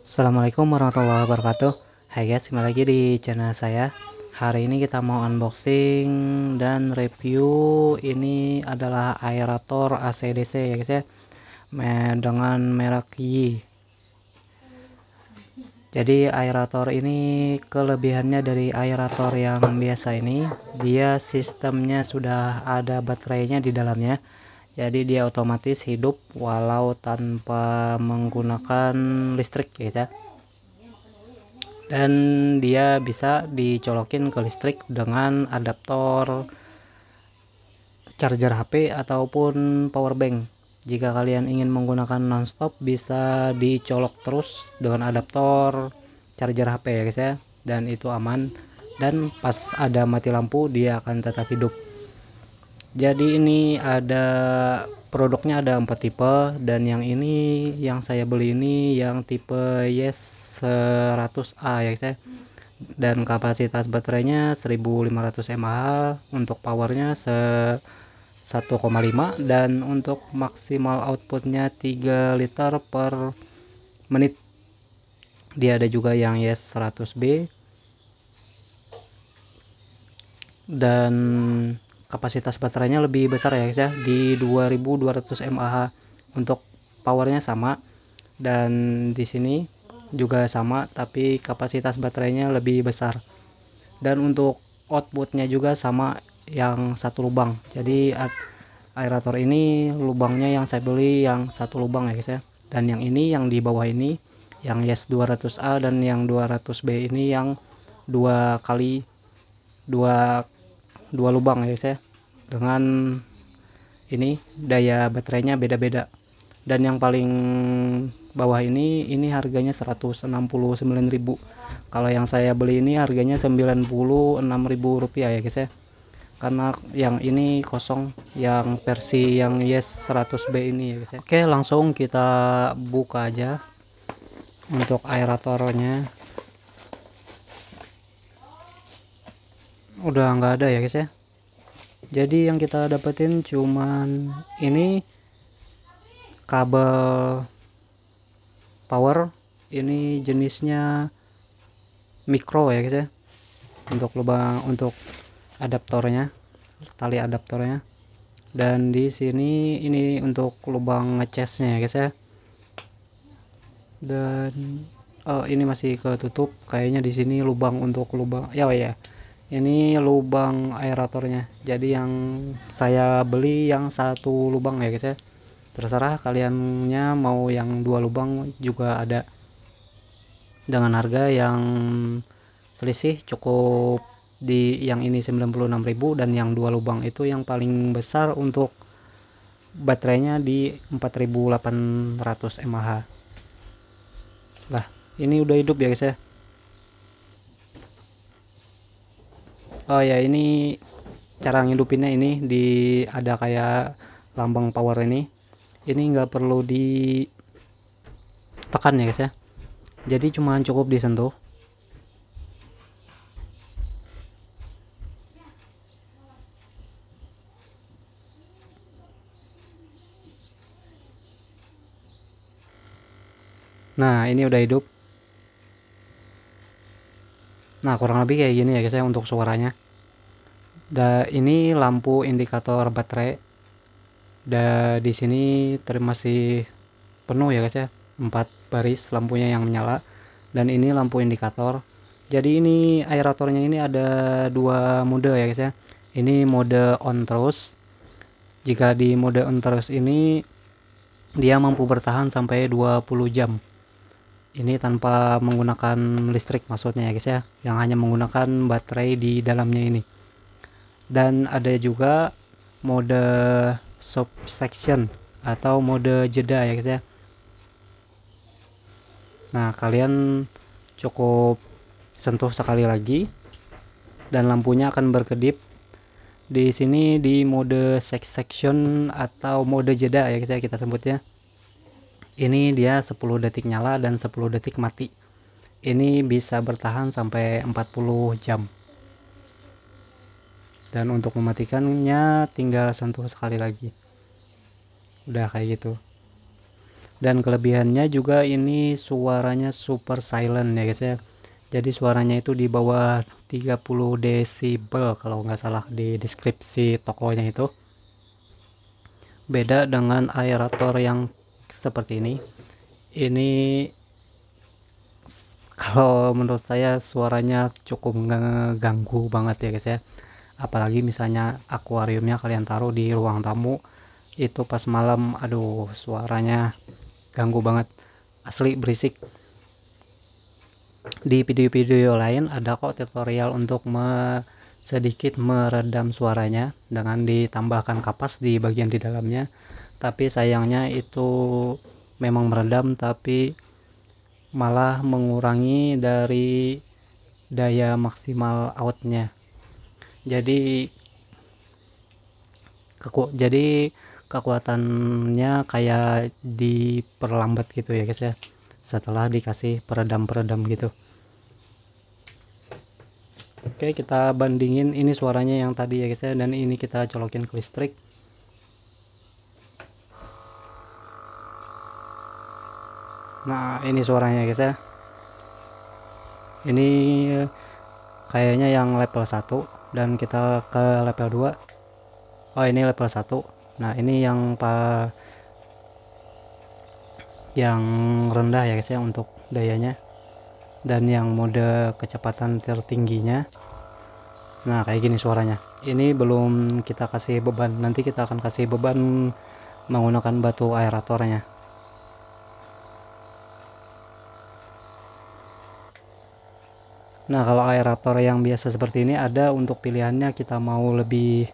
Assalamualaikum warahmatullahi wabarakatuh. Hai guys, kembali lagi di channel saya. Hari ini kita mau unboxing dan review. Ini adalah aerator ACDC ya guys ya, dengan merek Yi. Jadi aerator ini kelebihannya dari aerator yang biasa ini, dia sistemnya sudah ada baterainya di dalamnya. Jadi dia otomatis hidup walau tanpa menggunakan listrik guys ya. Dan dia bisa dicolokin ke listrik dengan adaptor charger HP ataupun power bank. Jika kalian ingin menggunakan nonstop, bisa dicolok terus dengan adaptor charger HP ya guys ya, dan itu aman, dan pas ada mati lampu dia akan tetap hidup. Jadi ini ada produknya, ada 4 tipe, dan yang ini yang saya beli ini yang tipe Yes 100A ya guys ya, dan kapasitas baterainya 1500 mAh, untuk powernya 1,5, dan untuk maksimal outputnya 3 liter per menit. Dia ada juga yang Yes 100B, dan kapasitas baterainya lebih besar ya guys ya, di 2200 mAh. Untuk powernya sama, dan di sini juga sama, tapi kapasitas baterainya lebih besar. Dan untuk outputnya juga sama, yang satu lubang. Jadi aerator ini lubangnya yang saya beli yang satu lubang ya guys ya, dan yang ini yang di bawah ini yang Yes 200A, dan yang 200B ini yang dua kali dua lubang ya guys ya, dengan ini daya baterainya beda-beda. Dan yang paling bawah ini harganya 169.000. Kalau yang saya beli ini harganya 96.000 rupiah ya guys ya, karena yang ini kosong, yang versi yang Yes 100B ini ya guys ya. Oke, langsung kita buka aja untuk aeratornya. Udah nggak ada ya guys ya. Jadi yang kita dapetin cuman ini kabel power, ini jenisnya mikro ya guys ya, untuk lubang untuk adaptornya, tali adaptornya. Dan di sini ini untuk lubang ngecasnya ya guys ya. Dan ini masih ketutup kayaknya. Di sini lubang untuk lubang ya ini lubang aeratornya. Jadi yang saya beli yang satu lubang ya guys ya, terserah kaliannya mau yang dua lubang juga ada, dengan harga yang selisih cukup. Di yang ini 96.000, dan yang dua lubang itu yang paling besar untuk baterainya di 4800 mAh. Lah, ini udah hidup ya guys ya. Oh ya, ini cara ngidupinnya, ini ada kayak lambang power ini nggak perlu ditekan ya guys ya, jadi cuma cukup disentuh. Nah, ini udah hidup. Nah, kurang lebih kayak gini ya guys ya untuk suaranya. Ini lampu indikator baterai. Di sini masih penuh ya guys ya, 4 baris lampunya yang menyala, dan ini lampu indikator. Jadi ini aeratornya ini ada 2 mode ya guys ya. Ini mode on terus. Jika di mode on terus ini dia mampu bertahan sampai 20 jam. Ini tanpa menggunakan listrik maksudnya ya guys ya, yang hanya menggunakan baterai di dalamnya ini. Dan ada juga mode subsection atau mode jeda ya guys ya. Nah, kalian cukup sentuh sekali lagi dan lampunya akan berkedip. Di sini di mode section atau mode jeda ya guys ya kita sebutnya. Ini dia 10 detik nyala dan 10 detik mati. Ini bisa bertahan sampai 40 jam. Dan untuk mematikannya tinggal sentuh sekali lagi. Udah kayak gitu. Dan kelebihannya juga ini suaranya super silent ya guys ya. Jadi suaranya itu di bawah 30 desibel kalau nggak salah di deskripsi tokonya itu. Beda dengan aerator yang seperti ini. Ini kalau menurut saya suaranya cukup ngeganggu banget ya guys ya. Apalagi misalnya akuariumnya kalian taruh di ruang tamu, itu pas malam aduh suaranya ganggu banget, asli berisik. Di video-video lain ada kok tutorial untuk sedikit meredam suaranya dengan ditambahkan kapas di bagian di dalamnya, tapi sayangnya itu memang meredam tapi malah mengurangi dari daya maksimal outnya. Jadi kekuatannya kayak diperlambat gitu ya guys ya, setelah dikasih peredam gitu. Oke, kita bandingin ini suaranya yang tadi ya guys ya, dan ini kita colokin ke listrik. Nah ini suaranya guys ya, ini kayaknya yang level 1 dan kita ke level 2. Oh ini level 1. Nah ini yang rendah ya guys ya untuk dayanya, dan yang mode kecepatan tertingginya. Nah kayak gini suaranya. Ini belum kita kasih beban, nanti kita akan kasih beban menggunakan batu aeratornya. Nah kalau aerator yang biasa seperti ini ada untuk pilihannya, kita mau lebih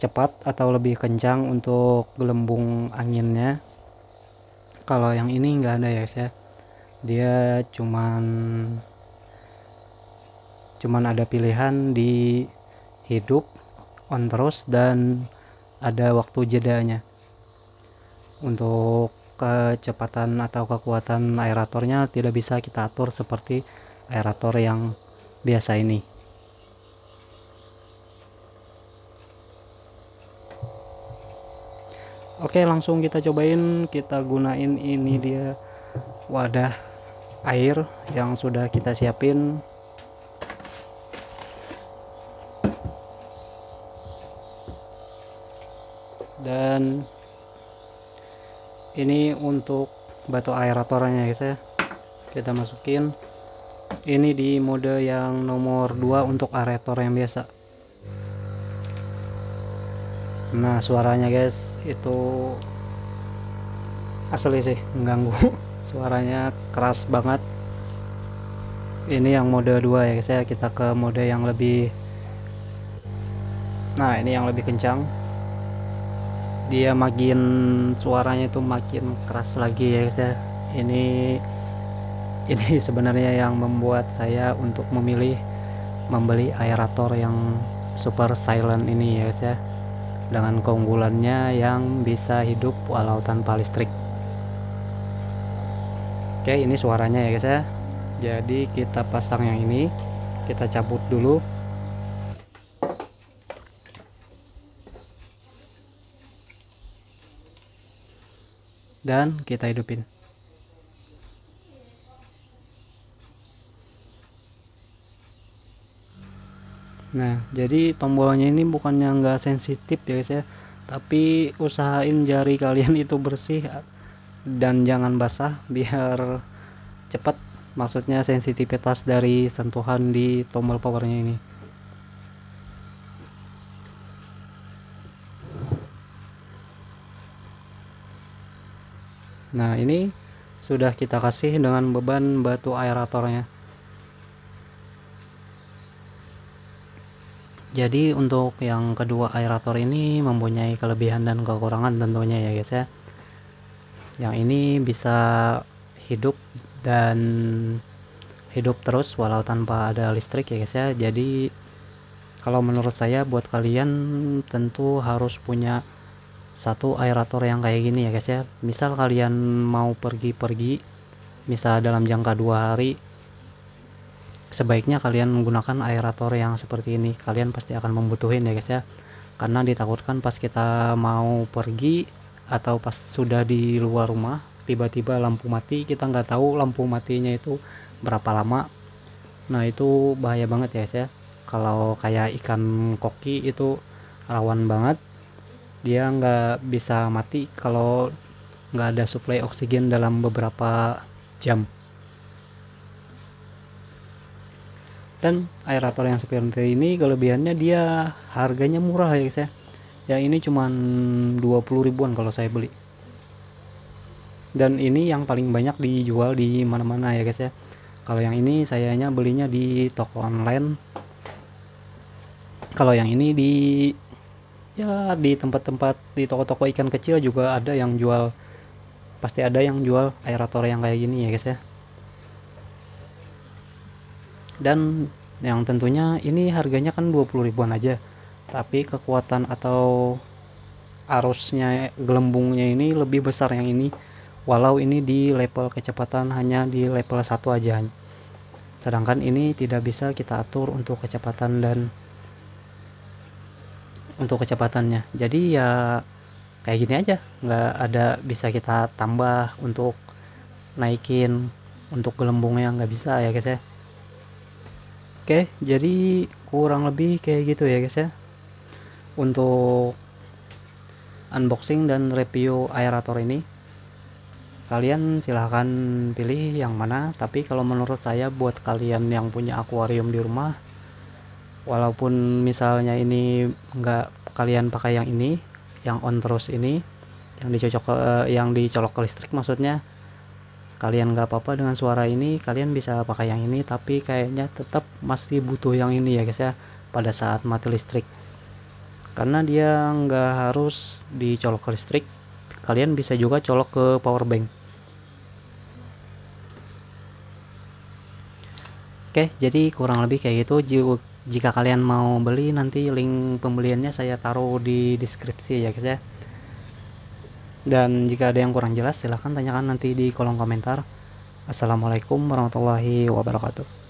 cepat atau lebih kencang untuk gelembung anginnya. Kalau yang ini enggak ada ya guys ya, dia cuman ada pilihan di hidup, on terus, dan ada waktu jedanya. Untuk kecepatan atau kekuatan aeratornya tidak bisa kita atur seperti aerator yang biasa ini. Oke, langsung kita cobain. Kita gunain ini dia wadah air yang sudah kita siapin. Dan ini untuk batu aeratornya guys ya, kita masukin. Ini di mode yang nomor 2 untuk aerator yang biasa. Nah suaranya guys itu asli sih mengganggu. Suaranya keras banget. Ini yang mode 2 ya guys ya, kita ke mode yang lebih, nah ini yang lebih kencang, dia makin suaranya itu makin keras lagi ya guys ya. Ini sebenarnya yang membuat saya untuk membeli aerator yang super silent ini ya guys ya, dengan keunggulannya yang bisa hidup walau tanpa listrik. Oke, ini suaranya ya guys ya. Jadi kita pasang yang ini, kita cabut dulu. Dan kita hidupin. Nah jadi tombolnya ini bukannya nggak sensitif ya guys ya, tapi usahain jari kalian itu bersih dan jangan basah biar cepat, maksudnya sensitivitas dari sentuhan di tombol powernya ini. Nah ini sudah kita kasih dengan beban batu aeratornya. Jadi untuk yang kedua aerator ini mempunyai kelebihan dan kekurangan tentunya ya guys ya. Yang ini bisa hidup dan hidup terus walau tanpa ada listrik ya guys ya. Jadi kalau menurut saya buat kalian tentu harus punya satu aerator yang kayak gini ya guys ya. Misal kalian mau pergi-pergi, misal dalam jangka 2 hari, sebaiknya kalian menggunakan aerator yang seperti ini. Kalian pasti akan membutuhin ya guys ya, karena ditakutkan pas kita mau pergi atau pas sudah di luar rumah tiba-tiba lampu mati, kita nggak tahu lampu matinya itu berapa lama. Nah itu bahaya banget ya guys ya. Kalau kayak ikan koki itu rawan banget, dia nggak bisa mati kalau nggak ada suplai oksigen dalam beberapa jam. Dan aerator yang seperti ini kelebihannya dia harganya murah ya guys ya. Yang ini cuman 20 ribuan kalau saya beli. Dan ini yang paling banyak dijual di mana-mana ya guys ya. Kalau yang ini sayanya belinya di toko online. Kalau yang ini di tempat-tempat di toko-toko ikan kecil juga ada yang jual, pasti ada yang jual aerator yang kayak gini ya guys ya. Dan yang tentunya ini harganya kan 20 ribuan aja, tapi kekuatan atau arusnya gelembungnya ini lebih besar yang ini, walau ini di level kecepatan hanya di level 1 aja, sedangkan ini tidak bisa kita atur untuk kecepatan dan untuk kecepatannya. Jadi ya kayak gini aja, nggak ada bisa kita tambah untuk naikin untuk gelembungnya, nggak bisa ya guys ya. Oke, jadi kurang lebih kayak gitu ya guys ya untuk unboxing dan review aerator ini. Kalian silahkan pilih yang mana, tapi kalau menurut saya buat kalian yang punya akuarium di rumah, walaupun misalnya ini nggak kalian pakai yang ini, yang on terus ini, yang dicolok ke listrik maksudnya, kalian nggak apa-apa dengan suara ini, kalian bisa pakai yang ini, tapi kayaknya tetap masih butuh yang ini ya guys ya pada saat mati listrik, karena dia nggak harus dicolok ke listrik, kalian bisa juga colok ke power bank. Oke, jadi kurang lebih kayak gitu. Jika kalian mau beli, nanti link pembeliannya saya taruh di deskripsi ya guys ya. Dan jika ada yang kurang jelas silahkan tanyakan nanti di kolom komentar. Assalamualaikum warahmatullahi wabarakatuh.